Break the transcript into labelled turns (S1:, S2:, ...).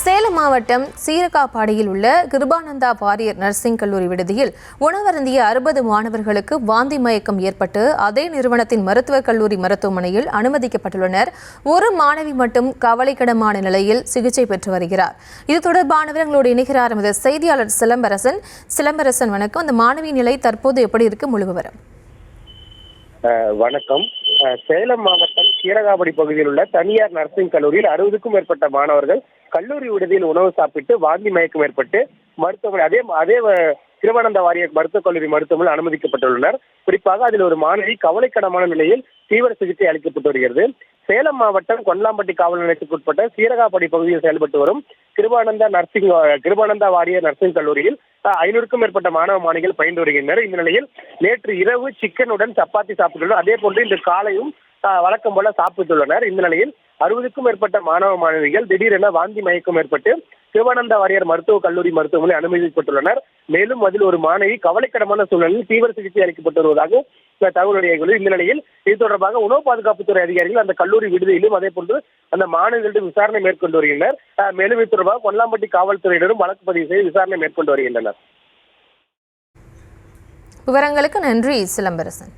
S1: சேலம் மாவட்டம் சீரகாப்பாடியில் உள்ள Kirupananda warrior nursing கல்லூரி விடுதியில் உணவருந்திய 60 மாணவர்களுக்கு வாந்தி மயக்கம் ஏற்பட்டு அதே நிறுவனத்தின் மருத்துவக் கல்லூரி மருத்துவமனையில் அனுமதிக்கப்பட்டுள்ளனர். ஒரு மாணவி மட்டும் கவலைக்கிடமான நிலையில் சிகிச்சை பெற்று வருகிறார். இது தொடர்பானவர் எங்களோடு இணைகிறார் எமது செய்தியாளர் சிலம்பரசன். வணக்கம். அந்த மாணவியின் நிலை தற்போது எப்படி இருக்கு? முழு விவரம்.
S2: வணக்கம். சேலம் மாவட்டம் சீரகாபடி பகுதியில் உள்ள தனியார் நர்சிங் கல்லூரியில் 60க்கும் மேற்பட்ட மாணவர்கள் கல்லூரி விடுதியில் உணவு சாப்பிட்டு வாந்தி மயக்கம் ஏற்பட்டு மருத்துவமனை அதே கிருபானந்த வாரியர் மருத்துவக் கல்லூரி மருத்துவமனையில் அனுமதிக்கப்பட்டுள்ளனர். குறிப்பாக அதில் ஒரு மாணவி கவலைக்கிடமான நிலையில் தீவிர சிகிச்சை அளிக்கப்பட்டு வருகிறது. சேலம் மாவட்டம் கொல்லாம்பட்டி காவல் நிலையத்துக்கு உட்பட்ட சீரகாபடி பகுதியில் செயல்பட்டு வரும் கிருபானந்தா வாரியர் நர்சிங் கல்லூரியில் 500க்கும் மேற்பட்ட மாணவ மாணவிகள் பயின்று வருகின்றனர். இந்த நிலையில் நேற்று இரவு சிக்கனுடன் சப்பாத்தி சாப்பிட்டுள்ளனர். அதே போன்று இன்று காலையும் வழக்கம் போல சாப்பிட்டுள்ளனர். இந்த நிலையில் 60க்கும் மேற்பட்ட மாணவ மாணவிகள் திடீரென வாந்தி மயக்கம் ஏற்பட்டு கிருபானந்தா வாரியர் மருத்துவக் கல்லூரி மருத்துவமனை அனுமதிக்கப்பட்டுள்ளனர். மேலும் அதில் ஒரு மாணவி கவலைக்கிடமான சூழலில் தீவிர சிகிச்சை அளிக்கப்பட்டு வருவதாக தகவல் வெளியாகியுள்ளது. இந்த நிலையில் இது தொடர்பாக உணவு பாதுகாப்புத்துறை அதிகாரிகள் அந்த கல்லூரி விடுதியிலும் அதே போன்று அந்த மாணவிகளிடம் விசாரணை மேற்கொண்டு வருகின்றனர். மேலும் இது தொடர்பாக கொல்லாம்பட்டி காவல்துறையினரும் வழக்கு பதிவு செய்து விசாரணை மேற்கொண்டு வருகின்றனர்.
S1: விவரங்களுக்கு நன்றி சிலம்பரசன்.